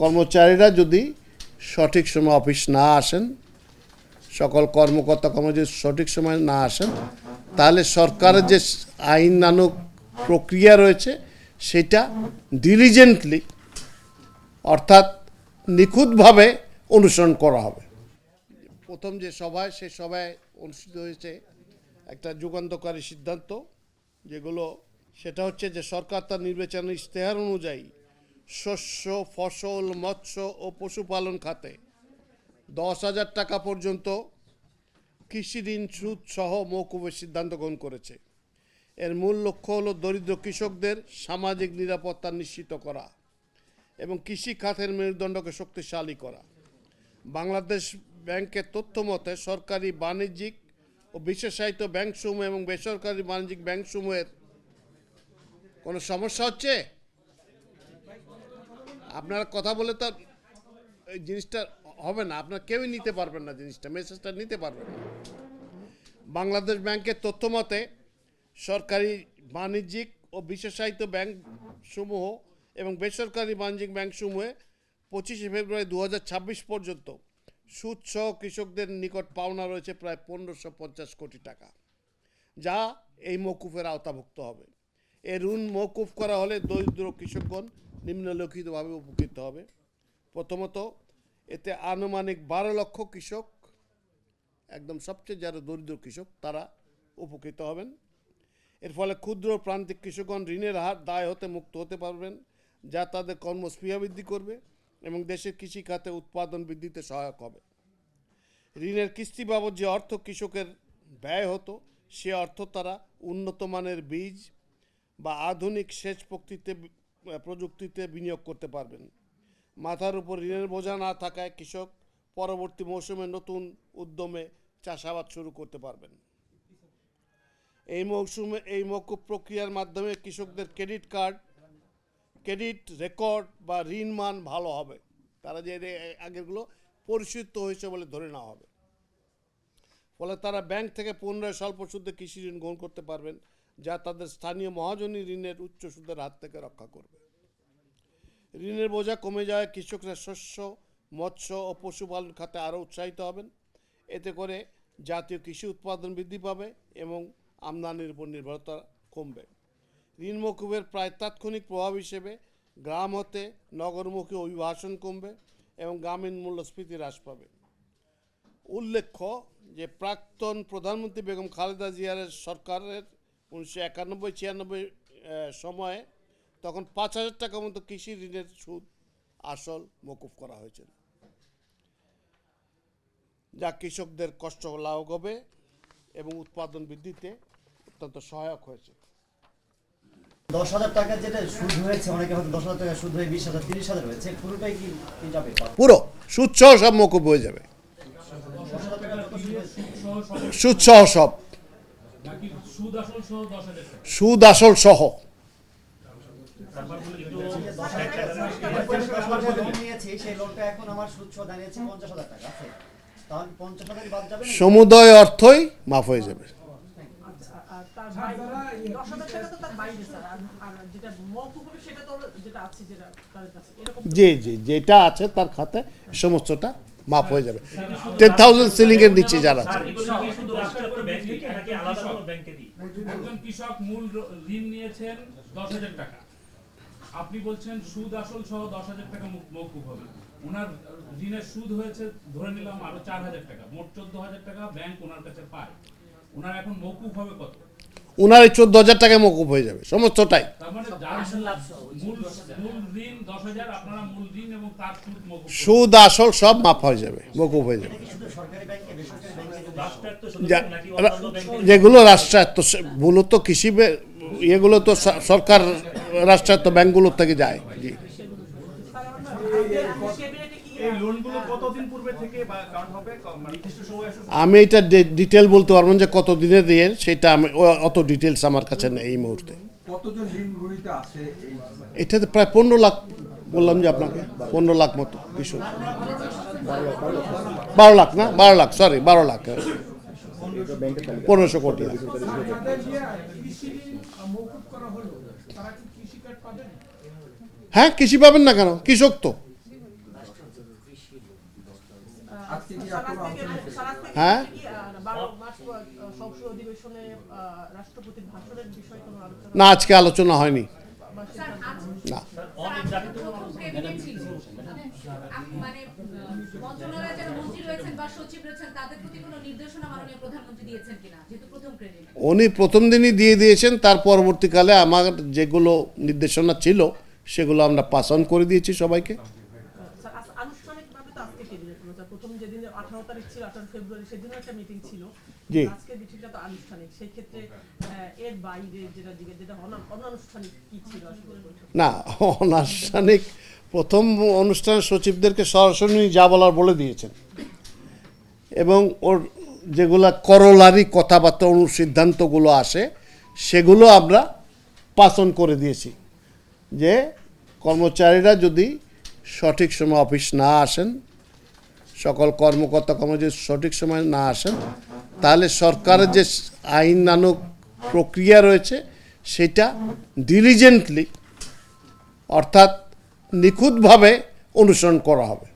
কর্মচারীরা যদি সঠিক সময় অফিস না আসেন, সকল কর্মকর্তা কর্মচারী সঠিক সময় না আসেন, তাহলে সরকারের যে আইনানুগ প্রক্রিয়া রয়েছে সেটা ডিলিজেন্টলি অর্থাৎ নিখুঁতভাবে অনুসরণ করা হবে। প্রথম যে সভায় সে সভায় অনুষ্ঠিত হয়েছে একটা যুগান্তকারী সিদ্ধান্ত, যেগুলো সেটা হচ্ছে যে সরকার তার নির্বাচনী ইশতেহার অনুযায়ী শস্য, ফসল, মৎস্য ও পশুপালন খাতে 10,000 টাকা পর্যন্ত কৃষি ঋণ সুদ সহ মওকুফের সিদ্ধান্ত গ্রহণ করেছে। এর মূল লক্ষ্য হলো দরিদ্র কৃষকদের সামাজিক নিরাপত্তা নিশ্চিত করা এবং কৃষি খাতের মেরুদণ্ডকে শক্তিশালী করা। বাংলাদেশ ব্যাংকের তথ্য মতে সরকারি, বাণিজ্যিক ও বিশেষায়িত ব্যাংকসমূহ এবং বেসরকারি বাণিজ্যিক ব্যাংকসমূহের কোনো সমস্যা হচ্ছে? আপনারা কথা বলে তো এই জিনিসটা হবে না, আপনারা কেউই নিতে পারবেন না, জিনিসটা মেসেজটা নিতে পারবেন না। বাংলাদেশ ব্যাংকের তথ্য মতে সরকারি, বাণিজ্যিক ও বিশেষায়িত ব্যাংকসমূহ এবং বেসরকারি বাণিজ্যিক ব্যাংকসমূহে 25 ফেব্রুয়ারি 2026 পর্যন্ত সুদসহ কৃষকদের নিকট পাওনা রয়েছে প্রায় 1550 কোটি টাকা, যা এই মওকুফের আওতাভুক্ত হবে। এই ঋণ মওকুফ করা হলে দরিদ্র কৃষকগণ নিম্নলিখিতভাবে উপকৃত হবে। প্রথমত, এতে আনুমানিক 12 লক্ষ কৃষক, একদম সবচেয়ে যারা দরিদ্র কৃষক তারা উপকৃত হবেন। এর ফলে ক্ষুদ্র প্রান্তিক কৃষকগণ ঋণের দায় হতে মুক্ত হতে পারবেন, যা তাদের কর্মস্পৃহা বৃদ্ধি করবে এবং দেশের কৃষি খাতে উৎপাদন বৃদ্ধিতে সহায়ক হবে। ঋণের কিস্তি বাবদ যে অর্থ কৃষকের ব্যয় হতো, সে অর্থ তারা উন্নত মানের বীজ বা আধুনিক সেচ প্রযুক্তিতে বিনিয়োগ করতে পারবেন। মাথার উপর ঋণের বোঝা না থাকায় কৃষক পরবর্তী মৌসুমে নতুন উদ্যমে চাষাবাদ শুরু করতে পারবেন। এই মৌসুমে এই মওকুফ প্রক্রিয়ার মাধ্যমে কৃষকদের ক্রেডিট রেকর্ড বা ঋণ মান ভালো হবে, তারা যে আগেরগুলো পরিশোধিত হয়েছে বলে ধরে নেওয়া হবে। ফলে তারা ব্যাংক থেকে পুনরায় স্বল্প সুদে কৃষি ঋণ গ্রহণ করতে পারবেন, যা তাদের স্থানীয় মহাজনী ঋণের উচ্চ সুদের হাত থেকে রক্ষা করবে। ঋণের বোঝা কমে যায়, কৃষকরা শস্য, মৎস্য ও পশুপালন খাতে আরও উৎসাহিত হবেন। এতে করে জাতীয় কৃষি উৎপাদন বৃদ্ধি পাবে এবং আমদানির উপর নির্ভরতা কমবে। ঋণ মওকুফের প্রায় তাৎক্ষণিক প্রভাব হিসেবে গ্রাম হতে নগরমুখী অভিবাসন কমবে এবং গ্রামীণ মূল্যস্ফীতি হ্রাস পাবে। উল্লেখ্য যে প্রাক্তন প্রধানমন্ত্রী বেগম খালেদা জিয়ার সরকারের 1991-96 সময়ে তখন 5,000 টাকা মতো কৃষি ঋণের সুদ আসল মওকুফ করা হয়েছিল, যা কৃষকদের কষ্ট লাঘব হবে এবং উৎপাদন বৃদ্ধিতে অত্যন্ত সহায়ক হয়েছে। 10,000 টাকা যেটা সুদ হয়েছে, অনেকে হয়তো 10,000 টাকা সুদ হয়ে 20,000 30,000 হয়েছে, পুরোটাই কি যাবে? পুরো সুদ সহ সব মওকুফ হয়ে যাবে, সুদ সহ সব, সুদ আসল সহ। সমুদয় অর্থই মাফ হয়ে যাবে। জি জি, যেটা আছে তার খাতে সমস্তটা মাফ হয়ে যাবে। 10,000 সিলিং এর নিচে যারা আছে। কৃষক মূল ঋণ নিয়েছেন 10,000 টাকা, আপনি বলছেন সুদ আসল সহ 10,000 টাকা মওকুফ হবে। ওনার ঋণের সুদ হয়েছে ধরে নিলাম আরো 4,000 টাকা, মোট 14,000 টাকা ব্যাংক ওনার কাছে পায়। ওনার এখন মওকুফ হবে কত? ওনার 14,000 টাকায় মওকুফ হয়ে যাবে সমস্তটাই। তার মানে মূল ঋণ 10,000, আপনারা মূল ঋণ এবং তার সুদ মওকুফ, সুদ আসল সব মাফ হয়ে যাবে, মওকুফ হয়ে যাবে। যেগুলো রাষ্ট্রায়ত্ত, মূলত কৃষি এগুলো তো সরকার রাষ্ট্রায়ত্ত ব্যাংকগুলোর থেকে যায়। জি, আমি এটা ডিটেল বলতে পারবো যে কত দিনের দিয়ে, সেটা আমি অত ডিটেলস আমার কাছে নেই এই মুহূর্তে। এটাতে প্রায় 15 লাখ বললাম যে আপনাকে, 15 লাখ মতো কিছু, 12 লাখ না, 12 লাখ, সরি 12 লাখ, 1500 কোটি। হ্যাঁ, কৃষি পাবেন না কেন, কৃষক তো হ্যাঁ সংসদ অধিবেশনে রাষ্ট্রপতির ভাষণের বিষয়ে কোনো আলোচনা না, আজকে আলোচনা হয়নি। না, মানে মন্ত্রণালয়ে যারা মন্ত্রী রয়েছেন বা সচিব রয়েছেন তাদের প্রতি কোনো নির্দেশনা মাননীয় প্রধানমন্ত্রী দিয়েছেন কিনা, যেহেতু প্রথম ক্রেডিট? উনি প্রথম দিনই দিয়ে দিয়েছেন, তার পরবর্তীকালে আমার যেগুলো নির্দেশনা ছিল সেগুলো আমরা পাস অন করে দিয়েছি সবাইকে। স্যার আনুষ্ঠানিকভাবে তো আজকে ক্যাবিনেট হলো, স্যার প্রথম যেদিন 18 তারিখ ছিল 18 ফেব্রুয়ারি সেদিনও একটা মিটিং ছিল, জি। আজকে মিটিংটা তো আনুষ্ঠানিক, সেই ক্ষেত্রে এর বাইরে যেটা অনানুষ্ঠানিক কি ছিল আসলে বৈঠক? না, অনানুষ্ঠানিক প্রথম অনুষ্ঠান সচিবদেরকে সরাসরি যা বলার বলে দিয়েছেন, এবং ওর যেগুলা করলারি কথাবার্তা সিদ্ধান্তগুলো আসে সেগুলো আমরা পাস অন করে দিয়েছি, যে কর্মচারীরা যদি সঠিক সময় অফিস না আসেন, সকল কর্মকর্তা কর্মচারী সঠিক সময় না আসেন, তাহলে সরকারের যে আইনানুগ প্রক্রিয়া রয়েছে সেটা ডিলিজেন্টলি অর্থাৎ নিখুঁতভাবে অনুসরণ করা হবে।